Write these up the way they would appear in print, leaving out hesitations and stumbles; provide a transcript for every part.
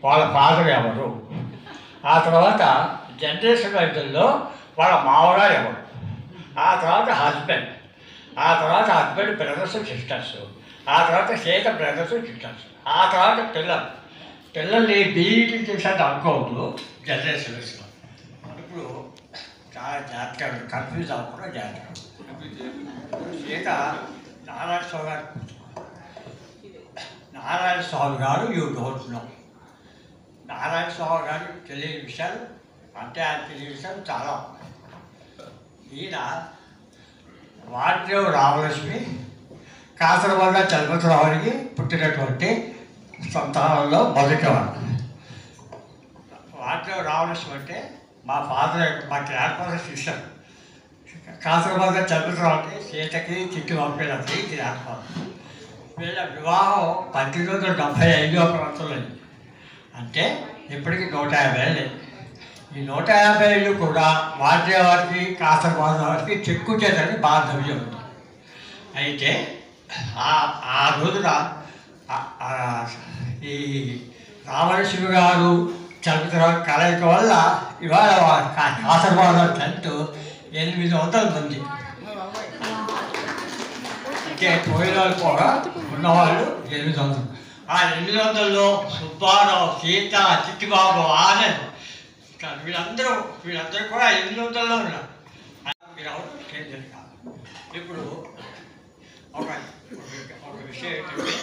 వాళ్ళ ఫాదర్ ఎవరు, ఆ తర్వాత జనరేషన్ వైద్యుల్లో వాళ్ళ మామగారు ఎవరు, ఆ తర్వాత హస్బెండ్, ఆ తర్వాత హస్బెండ్ బ్రదర్స్ సిస్టర్స్, ఆ తర్వాత సీత బ్రదర్స్ సిస్టర్స్, ఆ తర్వాత పిల్లల్ని బీఈటీ చేసేది అనుకోవద్దు జనరేషన్స్లో. ఇప్పుడు చాలా జాగ్రత్తగా కన్ఫ్యూజ్ అవ్వకుండా జాగ్రత్తగా. సీత నారాయణ స్వామి గారు యూ డోంట్ నో. నారాయణ స్వామి గారు తెలియని విషయాలు అంటే ఆయన తెలియని విషయాలు చాలా. ఈయన వాడ్రేవు రామలక్ష్మి కాసరవాడ చలపతిరావుకి పుట్టినటువంటి సంతానంలో మొదటివాడు. వాడ్రేవు రామలక్ష్మి అంటే మా గ్రాండ్ ఫాదర్ సిస్టర్. కాసరవాడ చలపతిరావు అంటే సీతకి చిట్టు పంపినది గ్రాండ్ ఫాదర్. వీళ్ళ వివాహం 1975 ప్రాంతంలో, అంటే ఇప్పటికి 150 ఏళ్ళు. ఈ 150 ఏళ్ళు కూడా వాడ్రేవారికి కాసరవాడ వారికి చెక్కు చేతని బాంధవ్యం ఉంది. అయితే ఆ రోజున ఈ రామలక్ష్మి గారు చలపతిరావు కలయిక వల్ల ఇవాళ కాసరవాడ టెంట్ 800 మంది. అంటే పోయిన కూడా ఉన్నవాళ్ళు 800. ఆ 800లో సుబ్బారావు, సీత, చిట్టిబాబు, ఆనంద్ వీళ్ళందరూ కూడా 800లో ఉన్నారు. మీరు ఎవరు కేంద్రం కాదు. ఇప్పుడు ఒక విషయం ఏంటంటే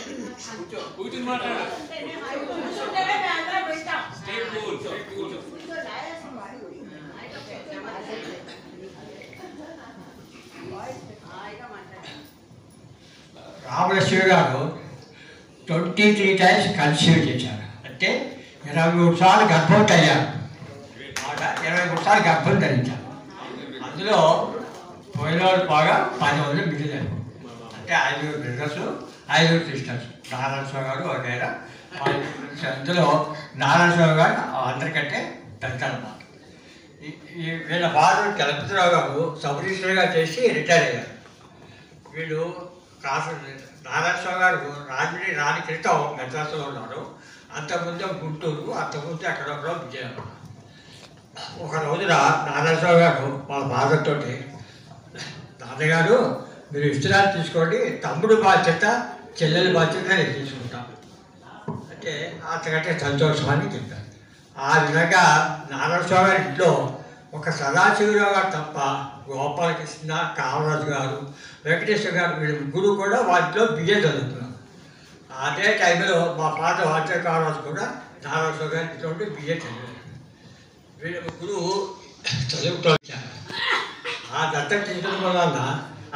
రామలక్ష్మి గారు 23 టైమ్స్ కన్సీవ్ చేశారు. అంటే 23 సార్లు గర్భవతి అయ్యారు. 23 సార్లు గర్భం ధరించారు. అందులో పోయిన వాళ్ళు బాగా 10 మంది మిగిలారు. అంటే 5 బ్రదర్స్, 5 సిస్టర్స్. నారాయణ స్వామి గారు వగైరా 5 బ్రదర్స్. అందులో నారాయణ స్వామి గారు అందరికంటే పెద్దన్నమాట. వీళ్ళ ఫాదర్ చలపతిరావు గారు సబ్ రిజిస్టర్గా చేసి రిటైర్ అయ్యారు. వీళ్ళు నారాయణ స్వామి గారు రాని క్రితం మెడ్రాస్లో ఉన్నారు. అంతకుముందు గుంటూరు, అంతకుముందు ఎక్కడొక్కడో విజయవాడ. ఒక రోజున నారాయణ స్వామి గారు వాళ్ళ ఫాదర్ తోటి, నాన్నగారు మీరు విశ్రాంతి తీసుకోండి, తమ్ముడు బాధ్యత చెల్లెల బాధ్యత నేను తీసుకుంటాను అంటే అంతకంటే సంతోషం అని చెప్పారు. ఆ విధంగా నారాయణ స్వామి గారి ఇంట్లో ఒక సదాశివరావు గారు తప్ప గోపాలకృష్ణ, కామరాజు గారు, వెంకటేశ్వర గారు వీళ్ళ ముగ్గురు కూడా వాటిలో బిఏ చదువుతున్నారు. అదే టైంలో మా ఫాదర్ వాటర్ కామరాజు కూడా నారాయణ స్వామి గారి ఇంట్లో బిఏ చదివారు. వీళ్ళ ముగ్గురు చదువుతూ వచ్చారు. ఆ దత్తత తీసుకోవడం వల్ల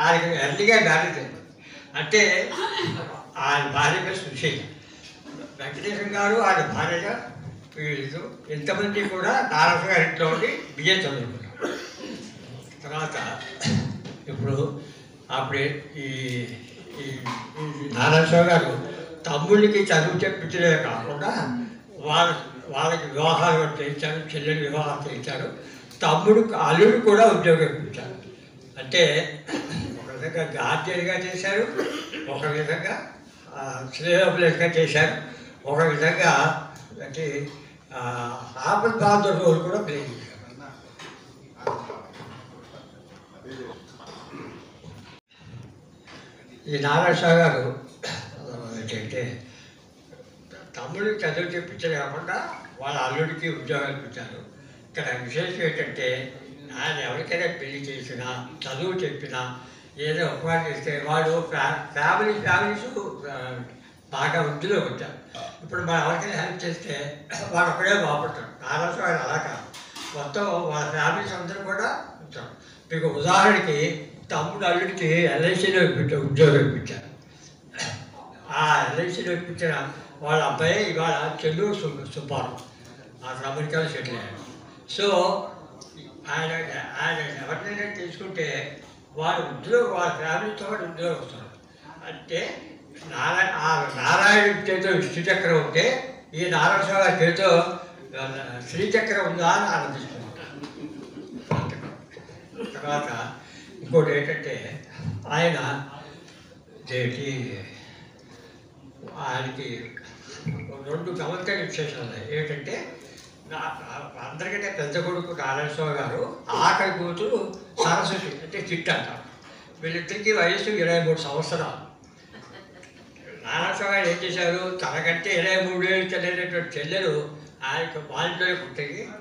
ఆయనకి ఎర్లీగా మ్యారేజ్ అయింది. అంటే ఆయన భార్య పేరు సుశీల. వెంకటేశ్వర గారు ఆయన భార్యగా వీళ్ళు ఎంతమంది కూడా నారాయణ గారి ఇంట్లో ఉండి బిఏ చదువుకున్నారు. తర్వాత ఇప్పుడు అప్పుడే ఈ నారాయణ స్వామి గారు తమ్ముళ్ళకి చదువు చెప్పించడే కాకుండా వాళ్ళకి వివాహాలు చేయించారు, చెల్లెలు వివాహాలు చేయించారు, తమ్ముడు అల్లుడు కూడా ఉద్యోగం ఇప్పించారు. అంటే ఒక విధంగా గార్జియన్గా చేశారు, ఒక విధంగా శ్రేయోపులేస్గా చేశారు, ఒక విధంగా అంటే ఆపద్బాధ రోల్ కూడా ప్లే చేశారు. ఈ నారాయణ స్వామి గారు ఏంటంటే తమ్ముడికి చదువు చెప్పించే కాకుండా వాళ్ళ అల్లుడికి ఉద్యోగాలు ఇప్పించారు. ఇక్కడ విశేషం ఏంటంటే ఆయన ఎవరికైనా పెళ్లి చేసినా, చదువు చెప్పినా, ఏదో ఉపకారం చేస్తే వాడు ఫ్యామిలీస్ బాగా వృద్ధిలోకి వచ్చారు. ఇప్పుడు మనం ఎవరికైనా హెల్ప్ చేస్తే వాడు ఒకడే బాగుపడతాడు. నారాయణ స్వామి అలా కాదు, మొత్తం వాళ్ళ ఫ్యామిలీస్ అందరూ కూడా ఉంటారు. మీకు ఉదాహరణకి తమ్ముడు అల్లుడికి ఎల్ఐసిలో ఉద్యోగం ఇప్పించారు. ఆ ఎల్ఐసిలో ఇప్పించిన వాళ్ళ అబ్బాయి ఇవాళ చెల్లూరు సుబ్బారావు అతను అమెరికాలో సెటిల్ అయ్యాడు. సో ఆయన ఎవరినైనా తీసుకుంటే వాడు ఉద్యోగం, వాళ్ళ ఫ్యామిలీతో పాటు ఉద్యోగం వస్తారు. అంటే నారాయణ చేతితో శ్రీచక్రం ఉంటే ఈ నారాయణ స్వామి గారి చేతితో శ్రీచక్రం ఉందా అని ఆనందిస్తున్నారు. తర్వాత ఇంకోటి ఏంటంటే ఆయనకి రెండు గమనించని విశేషాలు ఉన్నాయి. ఏంటంటే అందరికంటే పెద్ద కొడుకు నారాయణస్వామి గారు, ఆఖరి కూతురు సరస్వతి అంటే చిట్టు అంటారు. వీళ్ళిద్దరికీ వయస్సు 23 సంవత్సరాలు. నారాయణస్వామి గారు ఏం చేశారు, తనకంటే 23 ఏళ్ళు చెల్లెనటువంటి చెల్లెలు ఆయనకు బాల్యంలోనే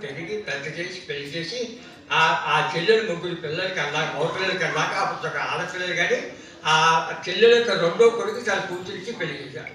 పెరిగి పెద్ద చేసి పెళ్లి చేసి ఆ చెల్లెలు 3 పిల్లలకి అన్నాక మగ పిల్లలకి అన్నాక అప్పుడు ఒక ఆడపిల్లలు కానీ ఆ చెల్లెల యొక్క రెండో కొడుకు తన కూతురికి పెళ్లి చేశారు.